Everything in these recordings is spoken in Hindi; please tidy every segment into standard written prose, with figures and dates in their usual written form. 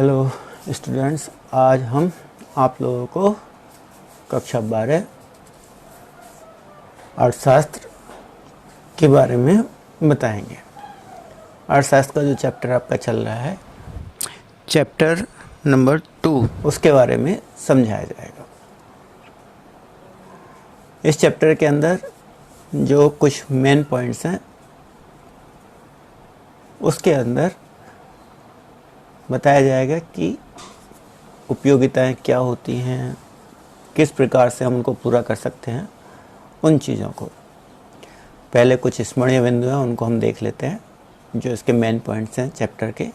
हेलो स्टूडेंट्स, आज हम आप लोगों को कक्षा 12 अर्थशास्त्र के बारे में बताएंगे। अर्थशास्त्र का जो चैप्टर आपका चल रहा है, चैप्टर नंबर 2, उसके बारे में समझाया जाएगा। इस चैप्टर के अंदर जो कुछ मेन पॉइंट्स हैं उसके अंदर बताया जाएगा कि उपयोगिताएं क्या होती हैं, किस प्रकार से हम उनको पूरा कर सकते हैं। उन चीज़ों को पहले कुछ स्मरणीय बिंदु हैं, उनको हम देख लेते हैं जो इसके मेन पॉइंट्स हैं चैप्टर के।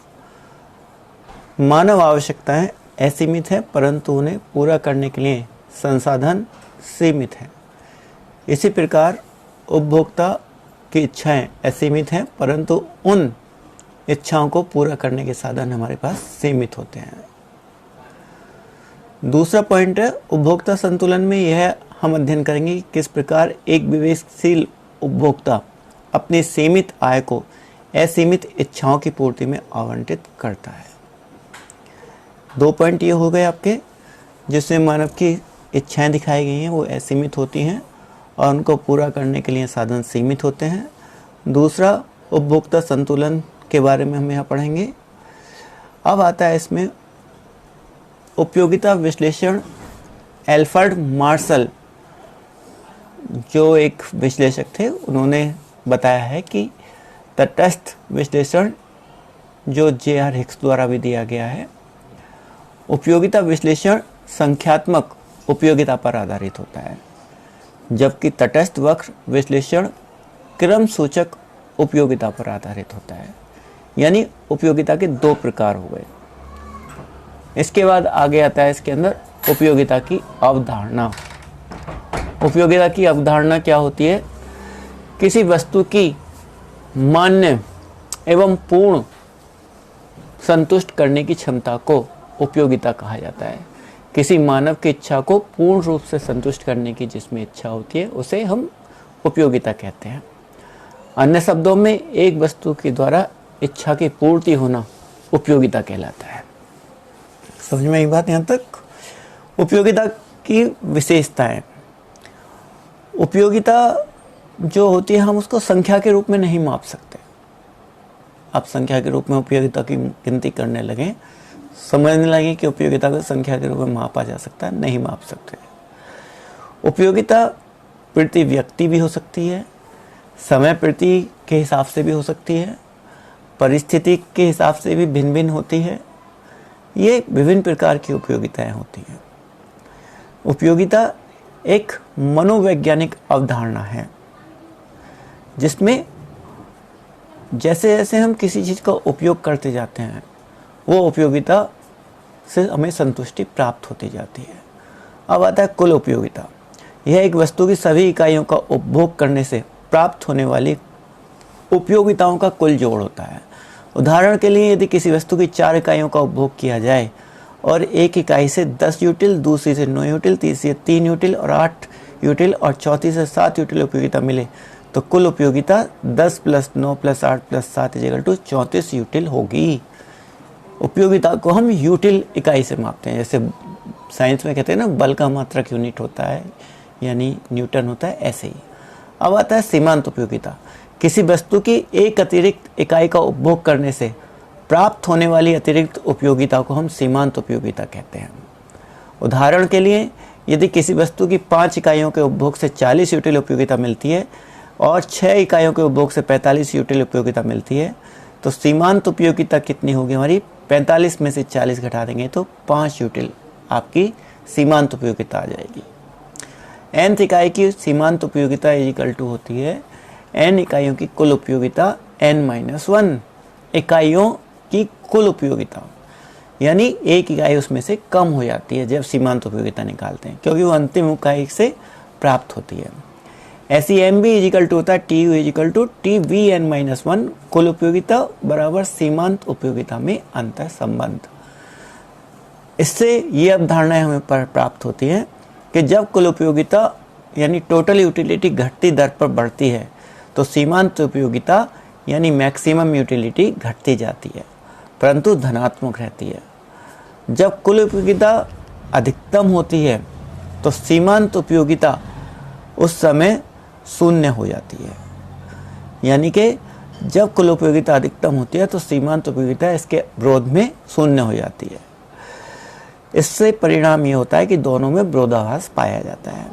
मानव आवश्यकताएं असीमित हैं, परंतु उन्हें पूरा करने के लिए संसाधन सीमित हैं। इसी प्रकार उपभोक्ता की इच्छाएं असीमित हैं, परंतु उन इच्छाओं को पूरा करने के साधन हमारे पास सीमित होते हैं। दूसरा पॉइंट है उपभोक्ता संतुलन में। यह हम अध्ययन करेंगे कि किस प्रकार एक विवेकशील उपभोक्ता अपनी सीमित आय को असीमित इच्छाओं की पूर्ति में आवंटित करता है। 2 पॉइंट ये हो गए आपके, जिसमें मानव की इच्छाएं दिखाई गई हैं वो असीमित होती हैं और उनको पूरा करने के लिए साधन सीमित होते हैं। दूसरा, उपभोक्ता संतुलन के बारे में हम यहाँ पढ़ेंगे। अब आता है इसमें उपयोगिता विश्लेषण। एल्फ्रेड मार्शल जो एक विश्लेषक थे, उन्होंने बताया है कि तटस्थ विश्लेषण जो J.R. हिक्स द्वारा भी दिया गया है, उपयोगिता विश्लेषण संख्यात्मक उपयोगिता पर आधारित होता है, जबकि तटस्थ वक्र विश्लेषण क्रम सूचक उपयोगिता पर आधारित होता है। यानी उपयोगिता के 2 प्रकार हो गए। इसके बाद आगे आता है इसके अंदर उपयोगिता की अवधारणा। उपयोगिता की अवधारणा क्या होती है? किसी वस्तु की मान्य एवं पूर्ण संतुष्ट करने की क्षमता को उपयोगिता कहा जाता है। किसी मानव की इच्छा को पूर्ण रूप से संतुष्ट करने की जिसमें इच्छा होती है उसे हम उपयोगिता कहते हैं। अन्य शब्दों में एक वस्तु के द्वारा इच्छा की पूर्ति होना उपयोगिता कहलाता है। समझ में आई बात यहाँ तक? उपयोगिता की विशेषताएं। उपयोगिता जो होती है हम उसको संख्या के रूप में नहीं माप सकते। आप संख्या के रूप में उपयोगिता की गिनती करने लगे, समझने लगे कि उपयोगिता को संख्या के रूप में मापा जा सकता है, नहीं माप सकते। उपयोगिता प्रति व्यक्ति भी हो सकती है, समय प्रति के हिसाब से भी हो सकती है, परिस्थिति के हिसाब से भी भिन्न भिन्न होती है। ये विभिन्न प्रकार की उपयोगिताएं होती हैं। उपयोगिता एक मनोवैज्ञानिक अवधारणा है, जिसमें जैसे जैसे हम किसी चीज़ का उपयोग करते जाते हैं वो उपयोगिता से हमें संतुष्टि प्राप्त होती जाती है। अब आता है कुल उपयोगिता। यह एक वस्तु की सभी इकाइयों का उपभोग करने से प्राप्त होने वाली उपयोगिताओं का कुल जोड़ होता है। उदाहरण के लिए यदि किसी वस्तु की 4 इकाइयों का उपभोग किया जाए और एक इकाई से 10 यूटिल, दूसरी से 9 यूटिल, तीसरी से 3 यूटिल और 8 यूटिल और चौथी से 7 यूटिल उपयोगिता मिले, तो कुल उपयोगिता 10 + 9 + 8 + 7 = 34 यूटिल होगी। उपयोगिता को हम यूटिल इकाई से मापते हैं। जैसे साइंस में कहते हैं ना, बल का मात्रक यूनिट होता है यानी न्यूटन होता है, ऐसे ही। अब आता है सीमांत उपयोगिता। किसी वस्तु की एक अतिरिक्त इकाई का उपभोग करने से प्राप्त होने वाली अतिरिक्त उपयोगिता को हम सीमांत उपयोगिता कहते हैं। उदाहरण के लिए यदि किसी वस्तु की 5 इकाइयों के उपभोग से 40 यूटिल उपयोगिता मिलती है और 6 इकाइयों के उपभोग से 45 यूटिल उपयोगिता मिलती है, तो सीमांत उपयोगिता कितनी होगी हमारी? 45 में से 40 घटा देंगे तो 5 यूटिल आपकी सीमांत उपयोगिता आ जाएगी। nth इकाई की सीमांत उपयोगिता = होती है n इकाइयों की कुल उपयोगिता n-1 इकाइयों की कुल उपयोगिता। यानी एक इकाई उसमें से कम हो जाती है जब सीमांत उपयोगिता निकालते हैं, क्योंकि वो अंतिम इकाई से प्राप्त होती है। ऐसी MB होता है TU TVn-1 कुल उपयोगिता बराबर सीमांत उपयोगिता में अंतर संबंध। इससे ये अवधारणाएं हमें प्राप्त होती हैं कि जब कुल उपयोगिता यानी टोटल यूटिलिटी घटती दर पर बढ़ती है तो सीमांत उपयोगिता यानी मैक्सिमम यूटिलिटी घटती जाती है, परंतु धनात्मक रहती है। जब कुल उपयोगिता अधिकतम होती है तो सीमांत उपयोगिता उस समय शून्य हो जाती है। यानी कि जब कुल उपयोगिता अधिकतम होती है तो सीमांत उपयोगिता इसके विरोध में शून्य हो जाती है। इससे परिणाम ये होता है कि दोनों में विरोधाभास पाया जाता है।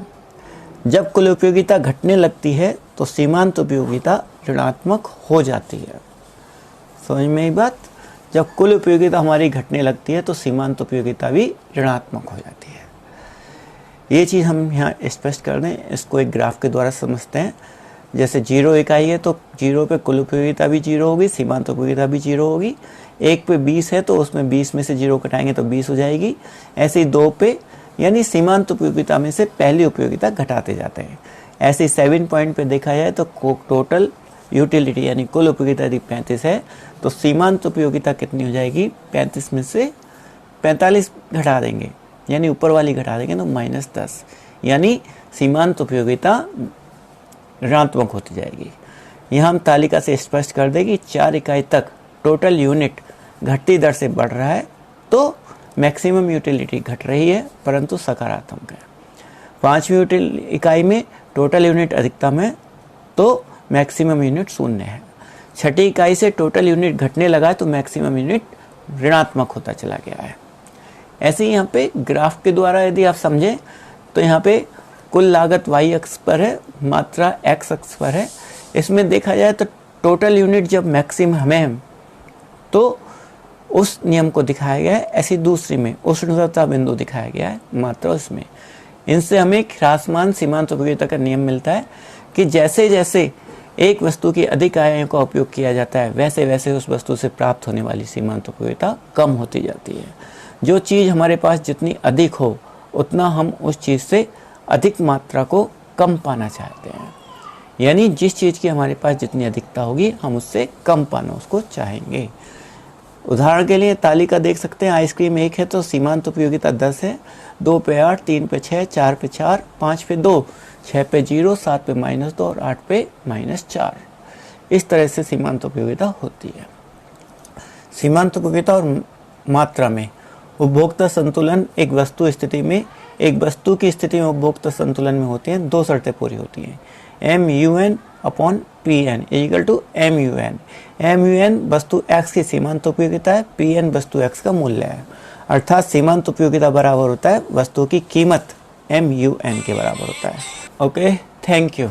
जब कुल उपयोगिता घटने लगती है तो सीमांत उपयोगिता ऋणात्मक हो जाती है। समझ में आई बात? जब कुल उपयोगिता हमारी घटने लगती है तो सीमांत उपयोगिता भी ऋणात्मक हो जाती है। ये चीज़ हम यहाँ स्पष्ट कर दें, इसको एक ग्राफ के द्वारा समझते हैं। जैसे 0 इकाई है तो 0 पे कुल उपयोगिता भी 0 होगी, सीमांत उपयोगिता भी 0 होगी। 1 पे 20 है तो उसमें 20 में से 0 घटाएंगे तो 20 हो जाएगी। ऐसे ही 2 पे, यानी सीमांत उपयोगिता में से पहली उपयोगिता घटाते जाते हैं। ऐसे 7 पॉइंट पे देखा जाए तो टोटल यूटिलिटी यानी कुल उपयोगिता यदि 35 है तो सीमांत उपयोगिता कितनी हो जाएगी? 35 में से 45 घटा देंगे, यानी ऊपर वाली घटा देंगे तो -10, यानी सीमांत उपयोगिता ऋणात्मक होती जाएगी। यहाँ हम तालिका से स्पष्ट कर दें कि 4 इकाई तक टोटल यूनिट घटती दर से बढ़ रहा है तो मैक्सिमम यूटिलिटी घट रही है परंतु सकारात्मक है। 5वीं इकाई में टोटल यूनिट अधिकतम है तो मैक्सिमम यूनिट शून्य है। 6ठी इकाई से टोटल यूनिट घटने लगा है तो मैक्सिमम यूनिट ऋणात्मक होता चला गया है। ऐसे ही यहाँ पे ग्राफ के द्वारा यदि आप समझें तो यहाँ पे कुल लागत y अक्ष पर है, मात्रा x अक्ष पर है। इसमें देखा जाए तो टोटल यूनिट जब मैक्सिमम है तो उस नियम को दिखाया गया है। ऐसी दूसरी में उष्णता बिंदु दिखाया गया है, मात्रा उसमें। इनसे हमें ह्रासमान सीमांत उपयोगिता का नियम मिलता है कि जैसे जैसे एक वस्तु की अधिक आयामों का उपयोग किया जाता है वैसे वैसे उस वस्तु से प्राप्त होने वाली सीमांत उपयोगिता कम होती जाती है। जो चीज़ हमारे पास जितनी अधिक हो उतना हम उस चीज़ से अधिक मात्रा को कम पाना चाहते हैं। यानी जिस चीज़ की हमारे पास जितनी अधिकता होगी हम उससे कम पाना उसको चाहेंगे। उदाहरण के लिए तालिका देख सकते हैं। आइसक्रीम 1 है तो सीमांत उपयोगिता 10 है। 2 पे 8, 3 पे 6, 4 पे 4, 5 पे 2, 6 पे 0, 7 पे -2 और 8 पे -4। इस तरह से सीमांत उपयोगिता होती है। सीमांत उपयोगिता और मात्रा में उपभोक्ता संतुलन एक वस्तु की स्थिति में उपभोक्ता संतुलन में होती हैं। 2 शर्तें पूरी होती हैं। MUN/PN = MUN। MUN वस्तु X की सीमांत उपयोगिता है, PN वस्तु X का मूल्य है। अर्थात सीमांत उपयोगिता बराबर होता है वस्तु की कीमत MUN के बराबर होता है। Okay, thank you.